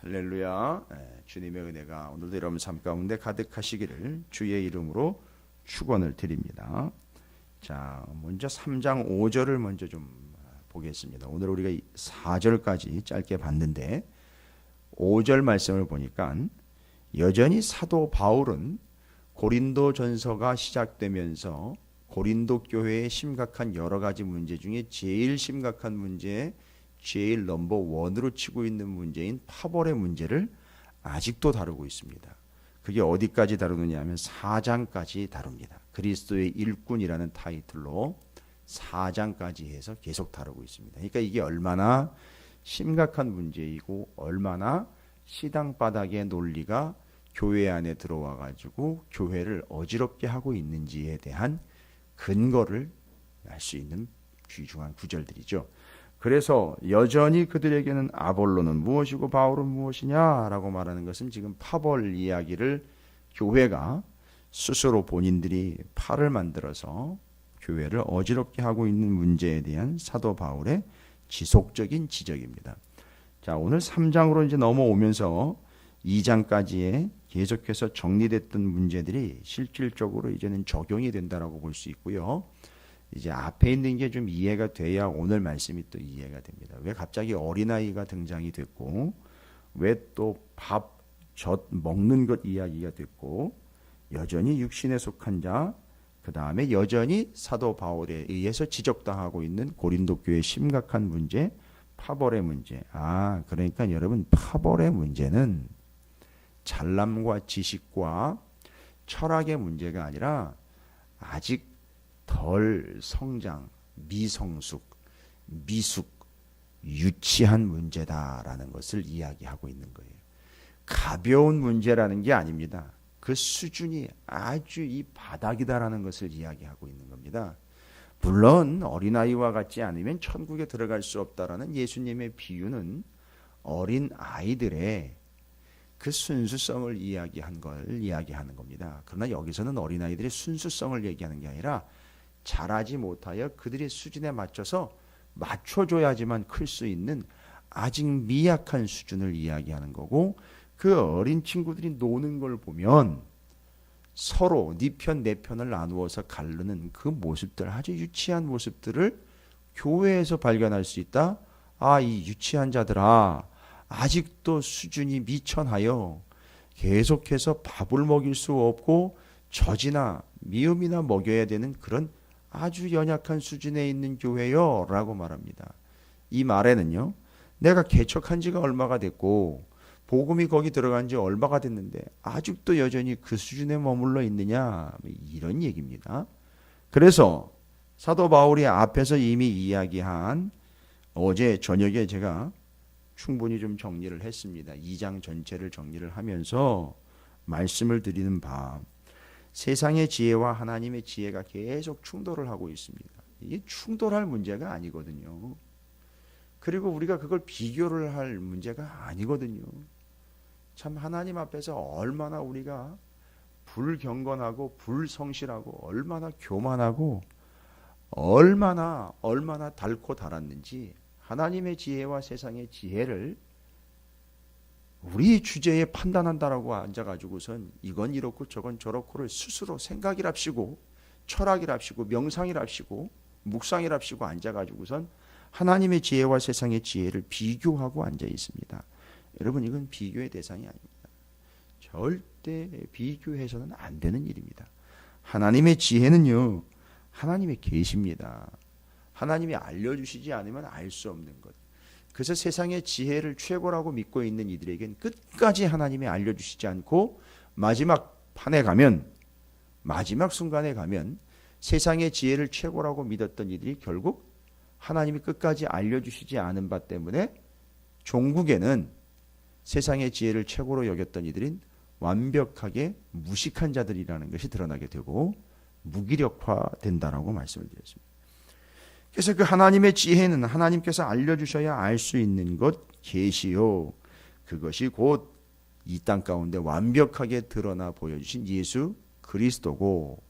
할렐루야. 주님의 은혜가 오늘도 여러분 삶 가운데 가득하시기를 주의 이름으로 축원을 드립니다. 자, 먼저 3장 5절을 먼저 좀 보겠습니다. 오늘 우리가 4절까지 짧게 봤는데 5절 말씀을 보니까 여전히 사도 바울은 고린도 전서가 시작되면서 고린도 교회의 심각한 여러 가지 문제 중에 제일 심각한 문제, 제일 넘버 원으로 치고 있는 문제인 파벌의 문제를 아직도 다루고 있습니다. 그게 어디까지 다루느냐 하면 4장까지 다룹니다. 그리스도의 일꾼이라는 타이틀로 4장까지 해서 계속 다루고 있습니다. 그러니까 이게 얼마나 심각한 문제이고 얼마나 시당바닥의 논리가 교회 안에 들어와 가지고 교회를 어지럽게 하고 있는지에 대한 근거를 알 수 있는 귀중한 구절들이죠. 그래서 여전히 그들에게는 아볼로는 무엇이고 바울은 무엇이냐라고 말하는 것은 지금 파벌 이야기를 교회가 스스로 본인들이 팔을 만들어서 교회를 어지럽게 하고 있는 문제에 대한 사도 바울의 지속적인 지적입니다. 자, 오늘 3장으로 이제 넘어오면서 2장까지의 계속해서 정리됐던 문제들이 실질적으로 이제는 적용이 된다라고 볼 수 있고요. 이제 앞에 있는 게 좀 이해가 돼야 오늘 말씀이 또 이해가 됩니다. 왜 갑자기 어린아이가 등장이 됐고, 왜 또 젖 먹는 것 이야기가 됐고, 여전히 육신에 속한 자, 그 다음에 여전히 사도 바울에 의해서 지적당하고 있는 고린도 교회의 심각한 문제, 파벌의 문제. 그러니까 여러분, 파벌의 문제는 잘남과 지식과 철학의 문제가 아니라 아직 덜 성장, 미성숙, 미숙, 유치한 문제다라는 것을 이야기하고 있는 거예요. 가벼운 문제라는 게 아닙니다. 그 수준이 아주 이 바닥이다라는 것을 이야기하고 있는 겁니다. 물론 어린아이와 같지 않으면 천국에 들어갈 수 없다라는 예수님의 비유는 어린 아이들의 그 순수성을 이야기하는 겁니다. 그러나 여기서는 어린아이들의 순수성을 얘기하는 게 아니라 자라지 못하여 그들의 수준에 맞춰서 맞춰줘야지만 클 수 있는 아직 미약한 수준을 이야기하는 거고, 그 어린 친구들이 노는 걸 보면 서로 네 편 내 편을 나누어서 가르는 그 모습들, 아주 유치한 모습들을 교회에서 발견할 수 있다. 이 유치한 자들아, 아직도 수준이 미천하여 계속해서 밥을 먹일 수 없고 젖이나 미음이나 먹여야 되는 그런 아주 연약한 수준에 있는 교회요 라고 말합니다. 이 말에는요, 내가 개척한 지가 얼마가 됐고 복음이 거기 들어간 지 얼마가 됐는데 아직도 여전히 그 수준에 머물러 있느냐, 이런 얘기입니다. 그래서 사도 바울이 앞에서 이미 이야기한 어제 저녁에 제가 충분히 좀 정리를 했습니다. 2장 전체를 정리를 하면서 말씀을 드리는 바, 세상의 지혜와 하나님의 지혜가 계속 충돌을 하고 있습니다. 이게 충돌할 문제가 아니거든요. 그리고 우리가 그걸 비교를 할 문제가 아니거든요. 참 하나님 앞에서 얼마나 우리가 불경건하고 불성실하고 얼마나 교만하고 얼마나 닳고 닳았는지, 하나님의 지혜와 세상의 지혜를 우리 주제에 판단한다라고 앉아가지고선 이건 이렇고 저건 저렇고를 스스로 생각이랍시고 철학이랍시고 명상이랍시고 묵상이랍시고 앉아가지고선 하나님의 지혜와 세상의 지혜를 비교하고 앉아 있습니다. 여러분, 이건 비교의 대상이 아닙니다. 절대 비교해서는 안 되는 일입니다. 하나님의 지혜는요, 하나님의 계시입니다. 하나님이 알려주시지 않으면 알 수 없는 것. 그래서 세상의 지혜를 최고라고 믿고 있는 이들에겐 끝까지 하나님이 알려주시지 않고 마지막 판에 가면, 마지막 순간에 가면 세상의 지혜를 최고라고 믿었던 이들이 결국 하나님이 끝까지 알려주시지 않은 바 때문에 종국에는 세상의 지혜를 최고로 여겼던 이들인 완벽하게 무식한 자들이라는 것이 드러나게 되고 무기력화된다라고 말씀을 드렸습니다. 그래서 그 하나님의 지혜는 하나님께서 알려주셔야 알 수 있는 것 계시요, 그것이 곧 이 땅 가운데 완벽하게 드러나 보여주신 예수 그리스도고,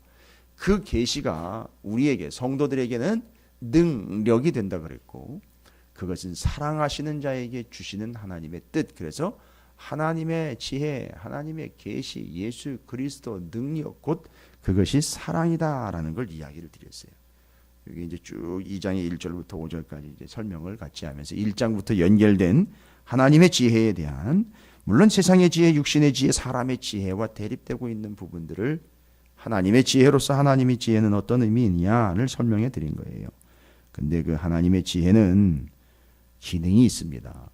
그 계시가 우리에게 성도들에게는 능력이 된다 그랬고, 그것은 사랑하시는 자에게 주시는 하나님의 뜻. 그래서 하나님의 지혜, 하나님의 계시, 예수 그리스도 능력 곧 그것이 사랑이다라는 걸 이야기를 드렸어요. 여기 이제 쭉 2장의 1절부터 5절까지 이제 설명을 같이 하면서 1장부터 연결된 하나님의 지혜에 대한, 물론 세상의 지혜, 육신의 지혜, 사람의 지혜와 대립되고 있는 부분들을 하나님의 지혜로서 하나님의 지혜는 어떤 의미이냐를 설명해 드린 거예요. 근데 그 하나님의 지혜는 기능이 있습니다.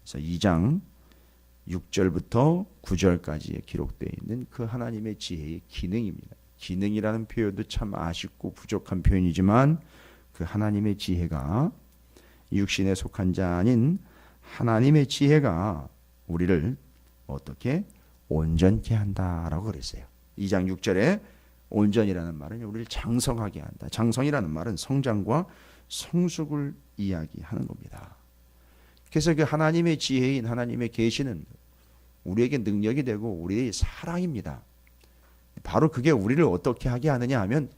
그래서 2장 6절부터 9절까지에 기록되어 있는 그 하나님의 지혜의 기능입니다. 기능이라는 표현도 참 아쉽고 부족한 표현이지만 그 하나님의 지혜가, 육신에 속한 자 아닌 하나님의 지혜가 우리를 어떻게 온전케 한다라고 그랬어요. 2장 6절에 온전이라는 말은 우리를 장성하게 한다. 장성이라는 말은 성장과 성숙을 이야기하는 겁니다. 그래서 그 하나님의 지혜인 하나님의 계시는 우리에게 능력이 되고 우리의 사랑입니다. 바로 그게 우리를 어떻게 하게 하느냐 하면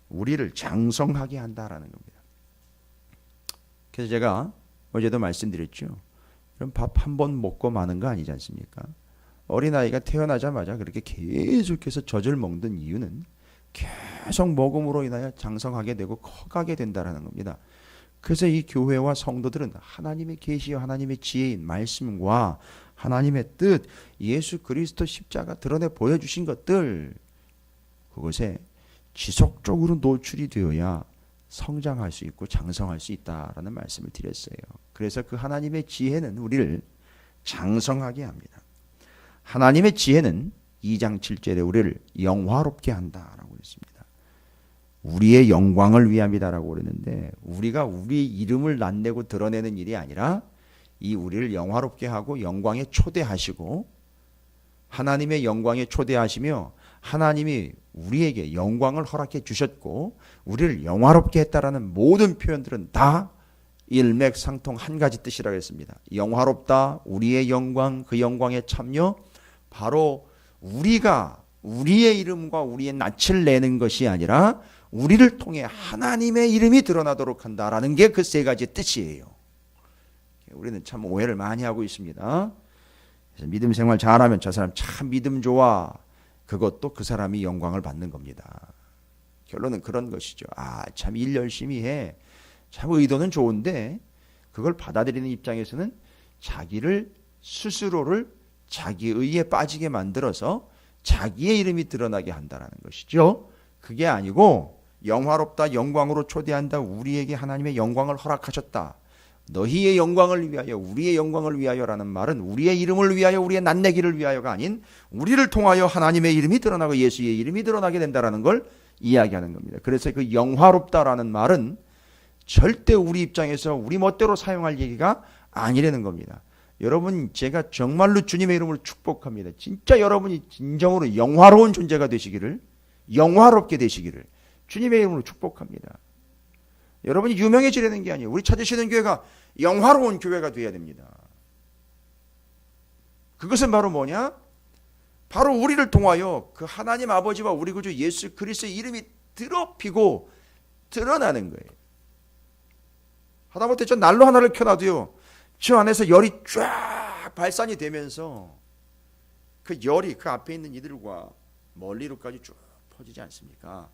우리를 장성하게 한다라는 겁니다. 그래서 제가 어제도 말씀드렸죠. 그럼 밥 한 번 먹고 마는 거 아니지 않습니까? 어린아이가 태어나자마자 그렇게 계속해서 젖을 먹는 이유는 계속 먹음으로 인하여 장성하게 되고 커가게 된다라는 겁니다. 그래서 이 교회와 성도들은 하나님의 계시와 하나님의 지혜인 말씀과 하나님의 뜻, 예수 그리스도 십자가 드러내 보여주신 것들, 그것에 지속적으로 노출이 되어야 성장할 수 있고 장성할 수 있다라는 말씀을 드렸어요. 그래서 그 하나님의 지혜는 우리를 장성하게 합니다. 하나님의 지혜는 2장 7절에 우리를 영화롭게 한다라고 했습니다. 우리의 영광을 위함이다라고 그랬는데, 우리가 우리 이름을 낯내고 드러내는 일이 아니라 이 우리를 영화롭게 하고 영광에 초대하시고, 하나님의 영광에 초대하시며 하나님이 우리에게 영광을 허락해 주셨고 우리를 영화롭게 했다라는 모든 표현들은 다 일맥상통 한 가지 뜻이라고 했습니다. 영화롭다, 우리의 영광, 그 영광에 참여, 바로 우리가 우리의 이름과 우리의 낯을 내는 것이 아니라 우리를 통해 하나님의 이름이 드러나도록 한다라는 게 그 세 가지 뜻이에요. 우리는 참 오해를 많이 하고 있습니다. 그래서 믿음 생활 잘하면 저 사람 참 믿음 좋아, 그것도 그 사람이 영광을 받는 겁니다. 결론은 그런 것이죠. 참 일 열심히 해, 참 의도는 좋은데 그걸 받아들이는 입장에서는 자기를 스스로를 자기 의에 빠지게 만들어서 자기의 이름이 드러나게 한다라는 것이죠. 그게 아니고 영화롭다, 영광으로 초대한다, 우리에게 하나님의 영광을 허락하셨다, 너희의 영광을 위하여, 우리의 영광을 위하여라는 말은 우리의 이름을 위하여, 우리의 낯내기를 위하여가 아닌 우리를 통하여 하나님의 이름이 드러나고 예수의 이름이 드러나게 된다라는 걸 이야기하는 겁니다. 그래서 그 영화롭다라는 말은 절대 우리 입장에서 우리 멋대로 사용할 얘기가 아니라는 겁니다. 여러분, 제가 정말로 주님의 이름으로 축복합니다. 진짜 여러분이 진정으로 영화로운 존재가 되시기를, 영화롭게 되시기를 주님의 이름으로 축복합니다. 여러분이 유명해지려는 게 아니에요. 우리 찾으시는 교회가 영화로운 교회가 되어야 됩니다. 그것은 바로 뭐냐? 바로 우리를 통하여 그 하나님 아버지와 우리 구주 예수 그리스도의 이름이 드럽히고 드러나는 거예요. 하다못해 저 난로 하나를 켜놔도요, 저 안에서 열이 쫙 발산이 되면서 그 열이 그 앞에 있는 이들과 멀리로까지 쭉 퍼지지 않습니까?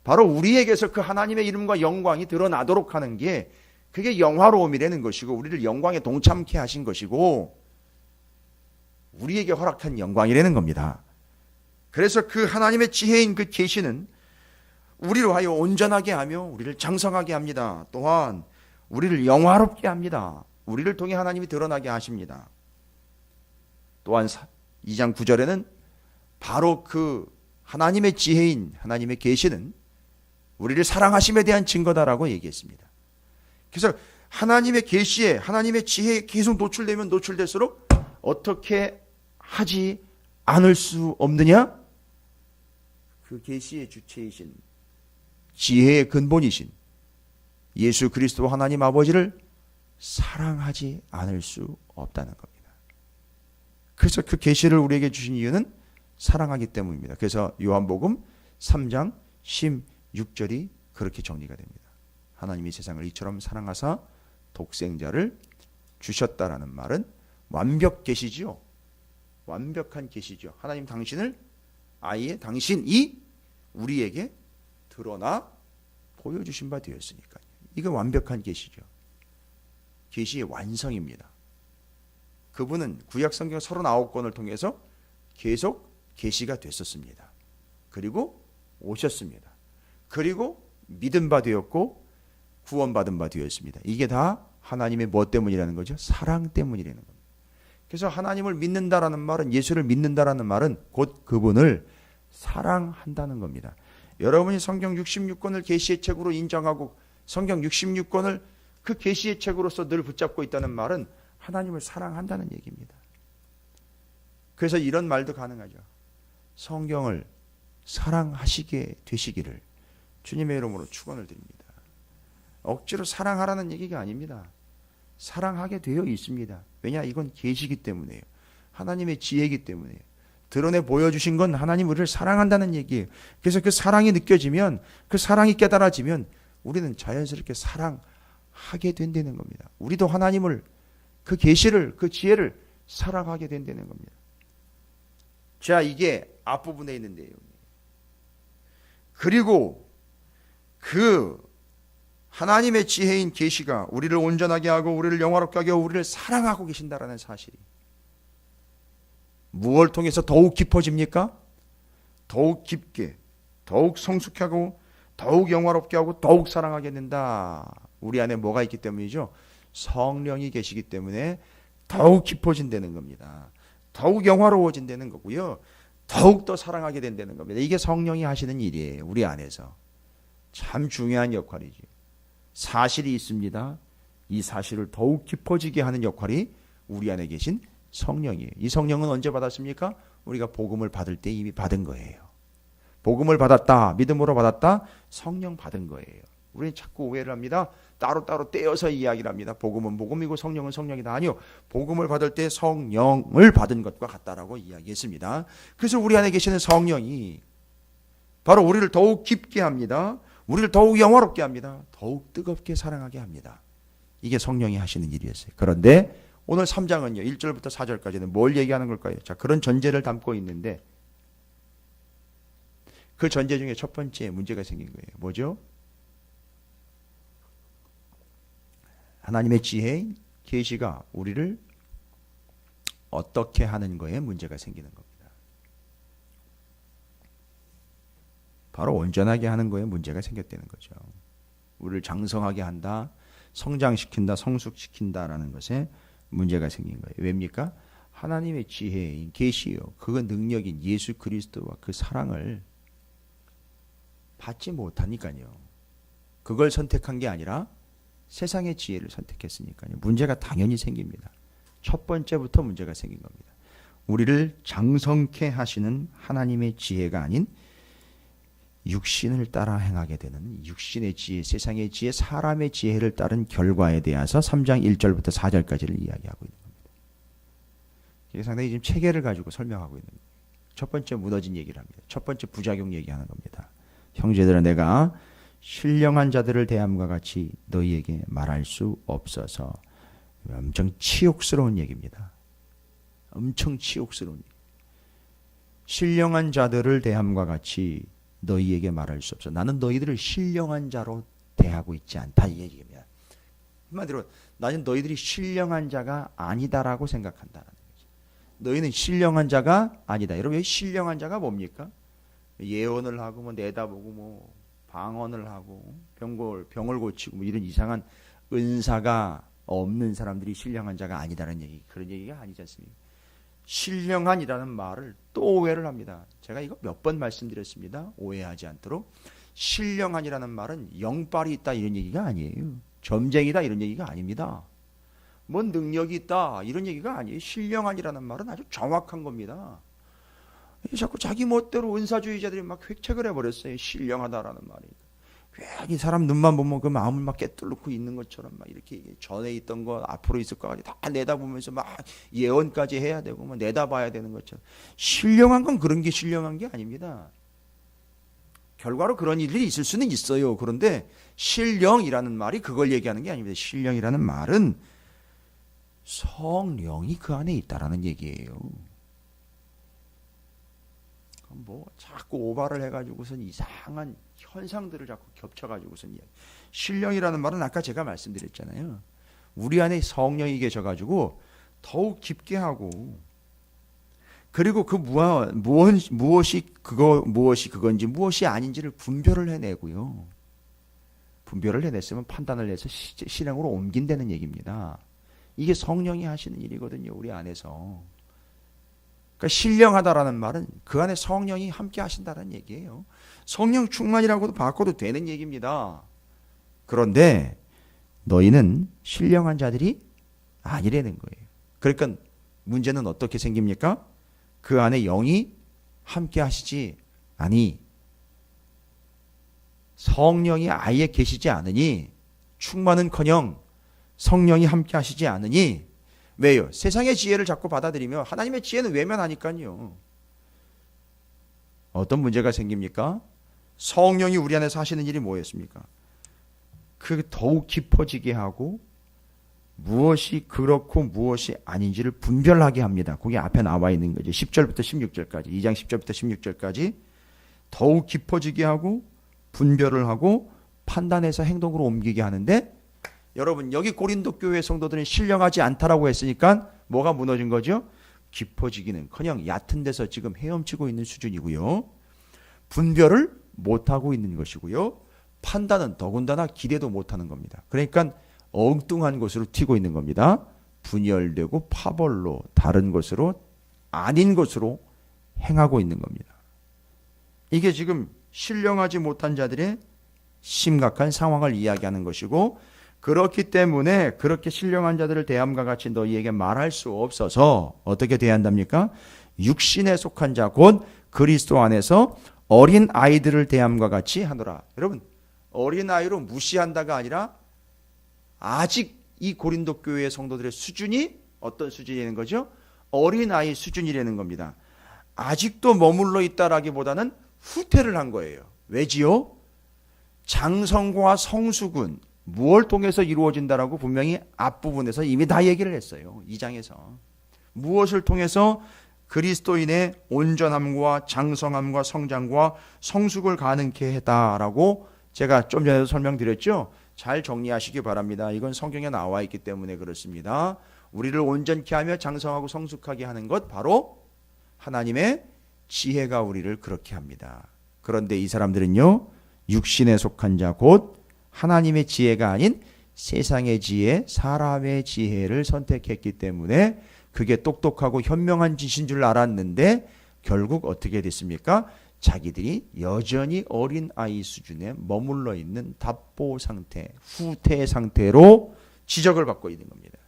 바로 우리에게서 그 하나님의 이름과 영광이 드러나도록 하는 게, 그게 영화로움이라는 것이고 우리를 영광에 동참케 하신 것이고 우리에게 허락한 영광이라는 겁니다. 그래서 그 하나님의 지혜인 그 계시는 우리로 하여 온전하게 하며 우리를 장성하게 합니다. 또한 우리를 영화롭게 합니다. 우리를 통해 하나님이 드러나게 하십니다. 또한 2장 9절에는 바로 그 하나님의 지혜인 하나님의 계시는 우리를 사랑하심에 대한 증거다라고 얘기했습니다. 그래서 하나님의 계시에, 하나님의 지혜에 계속 노출되면 노출될수록 어떻게 하지 않을 수 없느냐? 그 계시의 주체이신, 지혜의 근본이신 예수 그리스도 하나님 아버지를 사랑하지 않을 수 없다는 겁니다. 그래서 그 계시를 우리에게 주신 이유는 사랑하기 때문입니다. 그래서 요한복음 3장 16절이 그렇게 정리가 됩니다. 하나님이 세상을 이처럼 사랑하사 독생자를 주셨다라는 말은 완벽 계시지요. 완벽한 계시죠. 하나님 당신을 아예 당신이 우리에게 드러나 보여주신 바 되었으니까요. 이거 완벽한 계시죠. 계시의 완성입니다. 그분은 구약 성경 39권을 통해서 계속 계시가 됐었습니다. 그리고 오셨습니다. 그리고 믿은 바 되었고 구원받은 바 되었습니다. 이게 다 하나님의 뭐 때문이라는 거죠? 사랑 때문이라는 겁니다. 그래서 하나님을 믿는다라는 말은, 예수를 믿는다라는 말은 곧 그분을 사랑한다는 겁니다. 여러분이 성경 66권을 계시의 책으로 인정하고 성경 66권을 그 계시의 책으로서 늘 붙잡고 있다는 말은 하나님을 사랑한다는 얘기입니다. 그래서 이런 말도 가능하죠. 성경을 사랑하시게 되시기를 주님의 이름으로 축원을 드립니다. 억지로 사랑하라는 얘기가 아닙니다. 사랑하게 되어 있습니다. 왜냐? 이건 계시기 때문에요. 하나님의 지혜이기 때문에요. 드러내 보여주신 건 하나님 우리를 사랑한다는 얘기예요. 그래서 그 사랑이 느껴지면, 그 사랑이 깨달아지면 우리는 자연스럽게 사랑하게 된다는 겁니다. 우리도 하나님을, 그 계시를, 그 지혜를 사랑하게 된다는 겁니다. 자, 이게 앞부분에 있는 내용이에요. 그리고 그 하나님의 지혜인 계시가 우리를 온전하게 하고 우리를 영화롭게 하고 우리를 사랑하고 계신다라는 사실이 무엇을 통해서 더욱 깊어집니까? 더욱 깊게, 더욱 성숙하고 더욱 영화롭게 하고 더욱 사랑하게 된다. 우리 안에 뭐가 있기 때문이죠? 성령이 계시기 때문에 더욱 깊어진다는 겁니다. 더욱 영화로워진다는 거고요. 더욱 더 사랑하게 된다는 겁니다. 이게 성령이 하시는 일이에요. 우리 안에서. 참 중요한 역할이죠. 사실이 있습니다. 이 사실을 더욱 깊어지게 하는 역할이 우리 안에 계신 성령이에요. 이 성령은 언제 받았습니까? 우리가 복음을 받을 때 이미 받은 거예요. 복음을 받았다, 믿음으로 받았다, 성령 받은 거예요. 우리는 자꾸 오해를 합니다. 따로따로 떼어서 이야기를 합니다. 복음은 복음이고 성령은 성령이다. 아니요. 복음을 받을 때 성령을 받은 것과 같다라고 이야기했습니다. 그래서 우리 안에 계시는 성령이 바로 우리를 더욱 깊게 합니다. 우리를 더욱 영화롭게 합니다. 더욱 뜨겁게 사랑하게 합니다. 이게 성령이 하시는 일이었어요. 그런데 오늘 3장은요. 1절부터 4절까지는 뭘 얘기하는 걸까요? 자, 그런 전제를 담고 있는데 그 전제 중에 첫 번째 문제가 생긴 거예요. 뭐죠? 하나님의 지혜인 계시가 우리를 어떻게 하는 거에 문제가 생기는 겁니다. 바로 온전하게 하는 거에 문제가 생겼다는 거죠. 우리를 장성하게 한다, 성장시킨다, 성숙시킨다라는 것에 문제가 생긴 거예요. 왜입니까? 하나님의 지혜인 계시요, 그 능력인 예수 그리스도와 그 사랑을 받지 못하니까요. 그걸 선택한 게 아니라 세상의 지혜를 선택했으니까요. 문제가 당연히 생깁니다. 첫 번째부터 문제가 생긴 겁니다. 우리를 장성케 하시는 하나님의 지혜가 아닌 육신을 따라 행하게 되는 육신의 지혜, 세상의 지혜, 사람의 지혜를 따른 결과에 대해서 3장 1절부터 4절까지를 이야기하고 있는 겁니다. 이게 상당히 지금 체계를 가지고 설명하고 있는 거예요. 첫 번째 무너진 얘기를 합니다. 첫 번째 부작용 얘기하는 겁니다. 형제들아, 내가 신령한 자들을 대함과 같이 너희에게 말할 수 없어서. 엄청 치욕스러운 얘기입니다. 엄청 치욕스러운 얘기. 신령한 자들을 대함과 같이 너희에게 말할 수 없어. 나는 너희들을 신령한 자로 대하고 있지 않다, 이 얘기입니다. 한마디로 나는 너희들이 신령한 자가 아니다라고 생각한다는 거죠. 너희는 신령한 자가 아니다. 여러분, 신령한 자가 뭡니까? 예언을 하고 뭐 내다보고 뭐 방언을 하고 병을 고치고 뭐 이런 이상한 은사가 없는 사람들이 신령한 자가 아니다라는 얘기, 그런 얘기가 아니지 않습니까? 신령한이라는 말을 또 오해를 합니다. 제가 이거 몇 번 말씀드렸습니다. 오해하지 않도록. 신령한이라는 말은 영빨이 있다 이런 얘기가 아니에요. 점쟁이다 이런 얘기가 아닙니다. 뭔 능력이 있다 이런 얘기가 아니에요. 신령한이라는 말은 아주 정확한 겁니다. 자꾸 자기 멋대로 은사주의자들이 막 획책을 해버렸어요. 신령하다라는 말이. 괜히 사람 눈만 보면 그 마음을 막 깨뚫고 있는 것처럼 막 이렇게 전에 있던 거 앞으로 있을 것까지 다 내다보면서 막 예언까지 해야 되고 막 내다봐야 되는 것처럼. 신령한 건 그런 게 신령한 게 아닙니다. 결과로 그런 일이 있을 수는 있어요. 그런데 신령이라는 말이 그걸 얘기하는 게 아닙니다. 신령이라는 말은 성령이 그 안에 있다라는 얘기예요. 뭐 자꾸 오바를 해가지고선 이상한 현상들을 자꾸 겹쳐가지고선 신령이라는 말은 아까 제가 말씀드렸잖아요. 우리 안에 성령이 계셔가지고 더욱 깊게 하고, 그리고 그 무엇이 그건지 무엇이 아닌지를 분별을 해내고요. 분별을 해냈으면 판단을 해서 실행으로 옮긴다는 얘기입니다. 이게 성령이 하시는 일이거든요, 우리 안에서. 그러니까 신령하다라는 말은 그 안에 성령이 함께 하신다는 얘기예요. 성령 충만이라고도 바꿔도 되는 얘기입니다. 그런데 너희는 신령한 자들이 아니라는 거예요. 그러니까 문제는 어떻게 생깁니까? 그 안에 영이 함께 하시지 아니, 성령이 아예 계시지 않으니, 충만은커녕 성령이 함께 하시지 않으니. 왜요? 세상의 지혜를 자꾸 받아들이며 하나님의 지혜는 외면하니까요. 어떤 문제가 생깁니까? 성령이 우리 안에서 하시는 일이 뭐였습니까? 그 더욱 깊어지게 하고 무엇이 그렇고 무엇이 아닌지를 분별하게 합니다. 그게 앞에 나와 있는 거죠. 10절부터 16절까지, 2장 10절부터 16절까지 더욱 깊어지게 하고 분별을 하고 판단해서 행동으로 옮기게 하는데, 여러분 여기 고린도 교회 성도들은 신령하지 않다라고 했으니까 뭐가 무너진 거죠? 깊어지기는커녕 얕은 데서 지금 헤엄치고 있는 수준이고요. 분별을 못하고 있는 것이고요. 판단은 더군다나 기대도 못하는 겁니다. 그러니까 엉뚱한 곳으로 튀고 있는 겁니다. 분열되고 파벌로 다른 것으로, 아닌 것으로 행하고 있는 겁니다. 이게 지금 신령하지 못한 자들의 심각한 상황을 이야기하는 것이고, 그렇기 때문에 그렇게 신령한 자들을 대함과 같이 너희에게 말할 수 없어서 어떻게 대한답니까? 육신에 속한 자 곧 그리스도 안에서 어린 아이들을 대함과 같이 하노라. 여러분, 어린 아이로 무시한다가 아니라 아직 이 고린도 교회의 성도들의 수준이 어떤 수준이라는 거죠? 어린 아이 수준이라는 겁니다. 아직도 머물러 있다라기보다는 후퇴를 한 거예요. 왜지요? 장성과 성숙은 무엇을 통해서 이루어진다라고 분명히 앞부분에서 이미 다 얘기를 했어요. 2장에서. 무엇을 통해서 그리스도인의 온전함과 장성함과 성장과 성숙을 가능케 했다라고 제가 좀 전에도 설명드렸죠. 잘 정리하시기 바랍니다. 이건 성경에 나와 있기 때문에 그렇습니다. 우리를 온전케 하며 장성하고 성숙하게 하는 것, 바로 하나님의 지혜가 우리를 그렇게 합니다. 그런데 이 사람들은요, 육신에 속한 자 곧 하나님의 지혜가 아닌 세상의 지혜, 사람의 지혜를 선택했기 때문에 그게 똑똑하고 현명한 짓인 줄 알았는데 결국 어떻게 됐습니까? 자기들이 여전히 어린아이 수준에 머물러 있는 답보 상태, 후퇴 상태로 지적을 받고 있는 겁니다.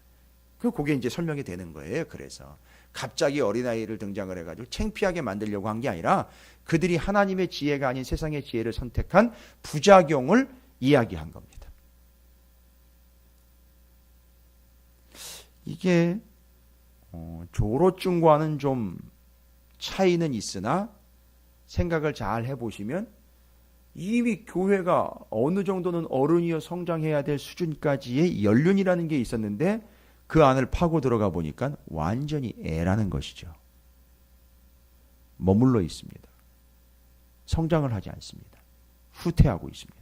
그게 이제 설명이 되는 거예요. 그래서 갑자기 어린아이를 등장을 해가지고 창피하게 만들려고 한 게 아니라 그들이 하나님의 지혜가 아닌 세상의 지혜를 선택한 부작용을 이야기한 겁니다. 이게 조로증과는 좀 차이는 있으나 생각을 잘 해보시면 이미 교회가 어느 정도는 어른이어 성장해야 될 수준까지의 연륜이라는 게 있었는데 그 안을 파고 들어가 보니까 완전히 애라는 것이죠. 머물러 있습니다. 성장을 하지 않습니다. 후퇴하고 있습니다.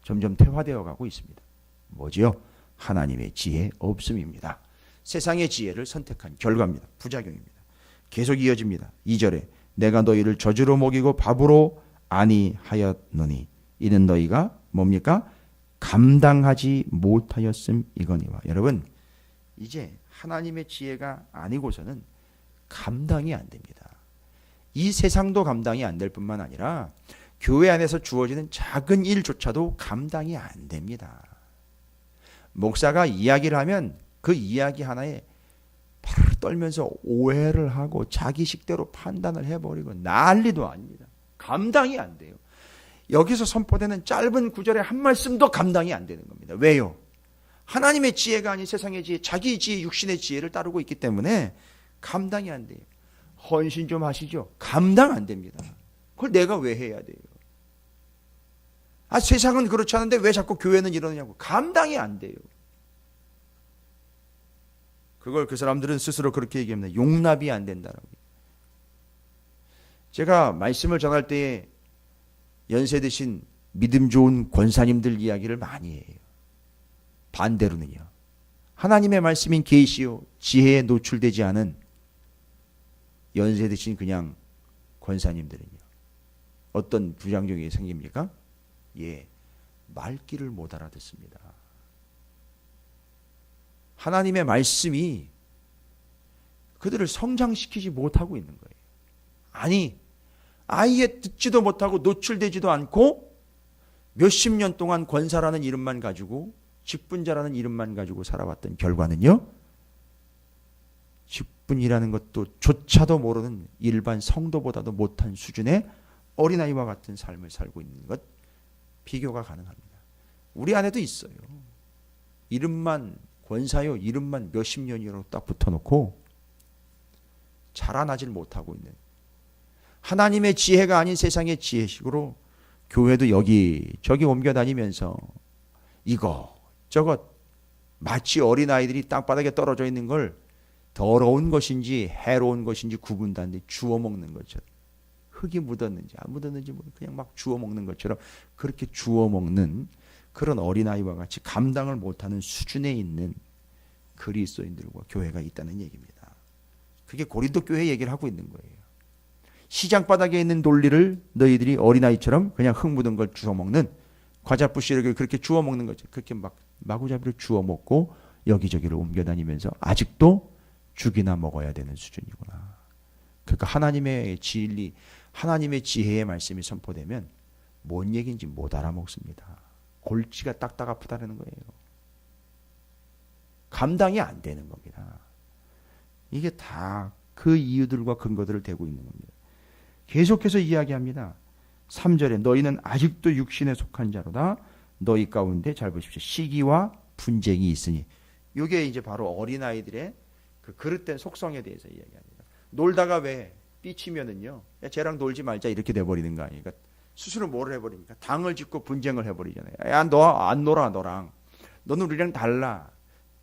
점점 퇴화되어 가고 있습니다. 뭐지요? 하나님의 지혜 없음입니다. 세상의 지혜를 선택한 결과입니다. 부작용입니다. 계속 이어집니다. 2절에 내가 너희를 저주로 먹이고 밥으로 아니하였노니 이는 너희가 뭡니까? 감당하지 못하였음이거니와. 여러분, 이제 하나님의 지혜가 아니고서는 감당이 안 됩니다. 이 세상도 감당이 안 될 뿐만 아니라 교회 안에서 주어지는 작은 일조차도 감당이 안 됩니다. 목사가 이야기를 하면 그 이야기 하나에 팔을 떨면서 오해를 하고 자기 식대로 판단을 해버리고 난리도 아닙니다. 감당이 안 돼요. 여기서 선포되는 짧은 구절의 한 말씀도 감당이 안 되는 겁니다. 왜요? 하나님의 지혜가 아닌 세상의 지혜, 자기 지혜, 육신의 지혜를 따르고 있기 때문에 감당이 안 돼요. 헌신 좀 하시죠. 감당 안 됩니다. 그걸 내가 왜 해야 돼요? 세상은 그렇지 않은데 왜 자꾸 교회는 이러느냐고. 감당이 안 돼요. 그걸 그 사람들은 스스로 그렇게 얘기합니다. 용납이 안 된다라고. 제가 말씀을 전할 때에 연세 드신 믿음 좋은 권사님들 이야기를 많이 해요. 반대로는요. 하나님의 말씀인 계시요 지혜에 노출되지 않은 연세 드신 그냥 권사님들은요. 어떤 부작용이 생깁니까? 예, 말귀를 못 알아듣습니다. 하나님의 말씀이 그들을 성장시키지 못하고 있는 거예요. 아니, 아예 듣지도 못하고 노출되지도 않고 몇십 년 동안 권사라는 이름만 가지고 직분자라는 이름만 가지고 살아왔던 결과는요. 직분이라는 것도 조차도 모르는 일반 성도보다도 못한 수준의 어린아이와 같은 삶을 살고 있는 것 비교가 가능합니다. 우리 안에도 있어요. 이름만 권사요 이름만 몇십 년이라고 딱 붙어놓고 자라나질 못하고 있는 하나님의 지혜가 아닌 세상의 지혜식으로 교회도 여기저기 옮겨 다니면서 이거 저것 마치 어린아이들이 땅바닥에 떨어져 있는 걸 더러운 것인지 해로운 것인지 구분도 안 돼 주워 먹는 것처럼 흙이 묻었는지 안 묻었는지 그냥 막 주워 먹는 것처럼 그렇게 주워 먹는 그런 어린아이와 같이 감당을 못하는 수준에 있는 그리스도인들과 교회가 있다는 얘기입니다. 그게 고린도 교회 얘기를 하고 있는 거예요. 시장 바닥에 있는 논리를 너희들이 어린아이처럼 그냥 흙 묻은 걸 주워 먹는 과자 부시를 그렇게 주워 먹는 거죠. 그렇게 막 마구잡이로 주워 먹고 여기저기를 옮겨 다니면서 아직도 죽이나 먹어야 되는 수준이구나. 그러니까 하나님의 진리, 하나님의 지혜의 말씀이 선포되면 뭔 얘기인지 못 알아먹습니다. 골치가 딱딱 아프다는 거예요. 감당이 안 되는 겁니다. 이게 다 그 이유들과 근거들을 대고 있는 겁니다. 계속해서 이야기합니다. 3절에 너희는 아직도 육신에 속한 자로다. 너희 가운데 잘 보십시오. 시기와 분쟁이 있으니. 이게 이제 바로 어린아이들의 그 그릇된 속성에 대해서 이야기합니다. 놀다가 왜 삐치면은요. 야, 쟤랑 놀지 말자 이렇게 돼버리는 거 아니에요. 그러니까 스스로 뭘 해버립니까? 당을 짓고 분쟁을 해버리잖아요. 야, 너 안 놀아 너랑. 너는 우리랑 달라.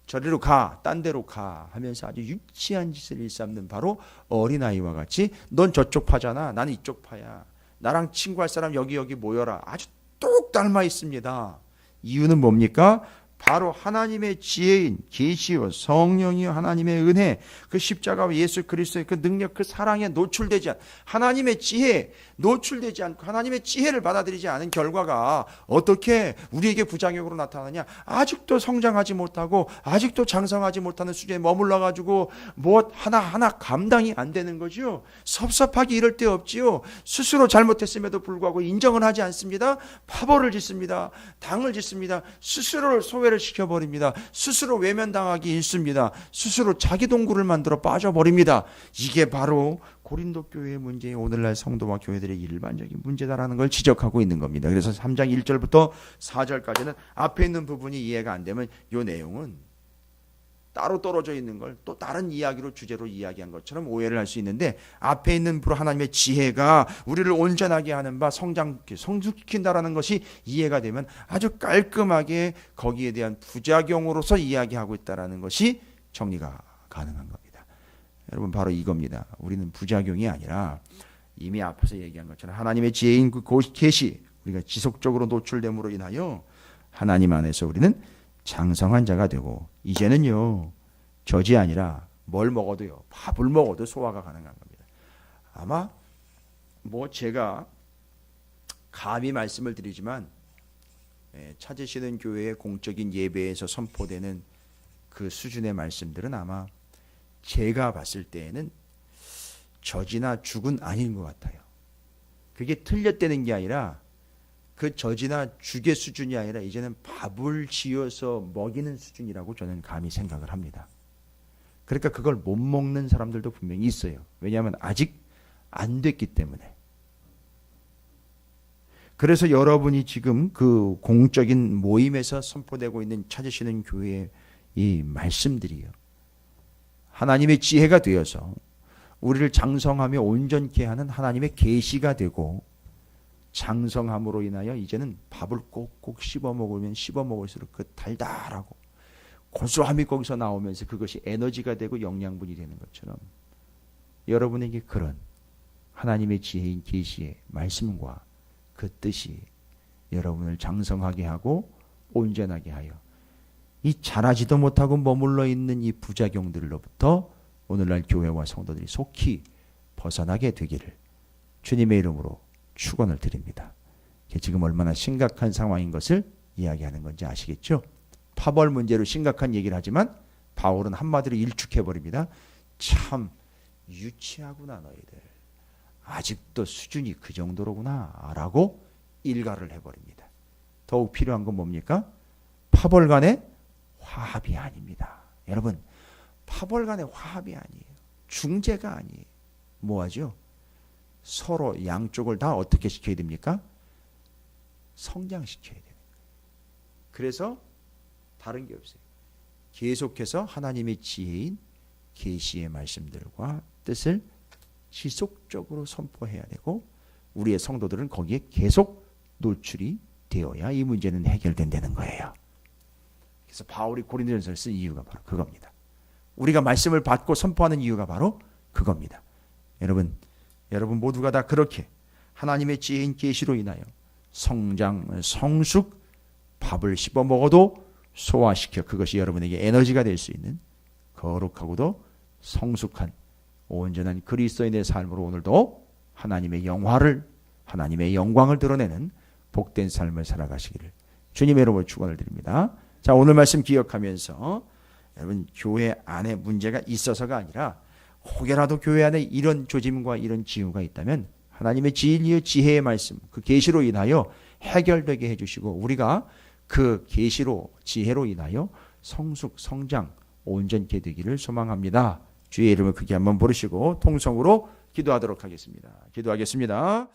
저리로 가, 딴 데로 가 하면서 아주 유치한 짓을 일삼는 바로 어린아이와 같이 넌 저쪽 파잖아. 나는 이쪽 파야. 나랑 친구할 사람 여기 모여라. 아주 똑 닮아 있습니다. 이유는 뭡니까? 바로 하나님의 지혜인 계시요 성령이요 하나님의 은혜 그 십자가와 예수 그리스도의 그 능력 그 사랑에 노출되지 않은 하나님의 지혜에 노출되지 않고 하나님의 지혜를 받아들이지 않은 결과가 어떻게 우리에게 부작용으로 나타나냐. 아직도 성장하지 못하고 아직도 장성하지 못하는 수준에 머물러 가지고 뭐 하나하나 감당이 안 되는 거죠. 섭섭하기 이럴 데 없지요. 스스로 잘못했음에도 불구하고 인정을 하지 않습니다. 파벌을 짓습니다. 당을 짓습니다. 스스로를 소외를 시켜버립니다. 스스로 외면당하기 일쑤입니다. 스스로 자기 동굴을 만들어 빠져버립니다. 이게 바로 고린도 교회의 문제에 오늘날 성도와 교회들의 일반적인 문제다라는 걸 지적하고 있는 겁니다. 그래서 3장 1절부터 4절까지는 앞에 있는 부분이 이해가 안 되면 이 내용은 따로 떨어져 있는 걸 또 다른 이야기로 주제로 이야기한 것처럼 오해를 할 수 있는데 앞에 있는 하나님의 지혜가 우리를 온전하게 하는 바 성숙시킨다라는 것이 이해가 되면 아주 깔끔하게 거기에 대한 부작용으로서 이야기하고 있다라는 것이 정리가 가능한 겁니다. 여러분 바로 이겁니다. 우리는 부작용이 아니라 이미 앞에서 얘기한 것처럼 하나님의 지혜인 그 계시 우리가 지속적으로 노출됨으로 인하여 하나님 안에서 우리는 장성한 자가 되고 이제는요 젖이 아니라 뭘 먹어도요 밥을 먹어도 소화가 가능한 겁니다. 아마 뭐 제가 감히 말씀을 드리지만 찾으시는 교회의 공적인 예배에서 선포되는 그 수준의 말씀들은 아마 제가 봤을 때에는 젖이나 죽은 아닌 것 같아요. 그게 틀렸다는 게 아니라 그 젖이나 죽의 수준이 아니라 이제는 밥을 지어서 먹이는 수준이라고 저는 감히 생각을 합니다. 그러니까 그걸 못 먹는 사람들도 분명히 있어요. 왜냐하면 아직 안 됐기 때문에. 그래서 여러분이 지금 그 공적인 모임에서 선포되고 있는 찾으시는 교회의 이 말씀들이요. 하나님의 지혜가 되어서 우리를 장성하며 온전케 하는 하나님의 계시가 되고 장성함으로 인하여 이제는 밥을 꼭꼭 씹어 먹으면 씹어 먹을수록 그 달달하고 고소함이 거기서 나오면서 그것이 에너지가 되고 영양분이 되는 것처럼 여러분에게 그런 하나님의 지혜인 계시의 말씀과 그 뜻이 여러분을 장성하게 하고 온전하게 하여 이 자라지도 못하고 머물러 있는 이 부작용들로부터 오늘날 교회와 성도들이 속히 벗어나게 되기를 주님의 이름으로 축원을 드립니다. 이게 지금 얼마나 심각한 상황인 것을 이야기하는 건지 아시겠죠? 파벌 문제로 심각한 얘기를 하지만 바울은 한마디로 일축해버립니다. 참 유치하구나 너희들. 아직도 수준이 그 정도로구나 라고 일가를 해버립니다. 더욱 필요한 건 뭡니까? 파벌 간의 화합이 아닙니다. 여러분, 파벌 간의 화합이 아니에요. 중재가 아니에요. 뭐하죠? 서로 양쪽을 다 어떻게 시켜야 됩니까? 성장시켜야 돼요. 그래서 다른 게 없어요. 계속해서 하나님의 지혜인 계시의 말씀들과 뜻을 지속적으로 선포해야 되고 우리의 성도들은 거기에 계속 노출이 되어야 이 문제는 해결된다는 거예요. 그래서 바울이 고린도전서를 쓴 이유가 바로 그겁니다. 우리가 말씀을 받고 선포하는 이유가 바로 그겁니다. 여러분 모두가 다 그렇게 하나님의 지혜인 계시로 인하여 성장, 성숙, 밥을 씹어 먹어도 소화시켜 그것이 여러분에게 에너지가 될 수 있는 거룩하고도 성숙한 온전한 그리스도인의 삶으로 오늘도 하나님의 영광을 드러내는 복된 삶을 살아가시기를 주님의 이름으로 축원을 드립니다. 자, 오늘 말씀 기억하면서 여러분 교회 안에 문제가 있어서가 아니라 혹여라도 교회 안에 이런 조짐과 이런 징후가 있다면 하나님의 진리의 지혜의 말씀 그 계시로 인하여 해결되게 해주시고 우리가 그 계시로 지혜로 인하여 성숙 성장 온전케 되기를 소망합니다. 주의 이름을 크게 한번 부르시고 통성으로 기도하도록 하겠습니다. 기도하겠습니다.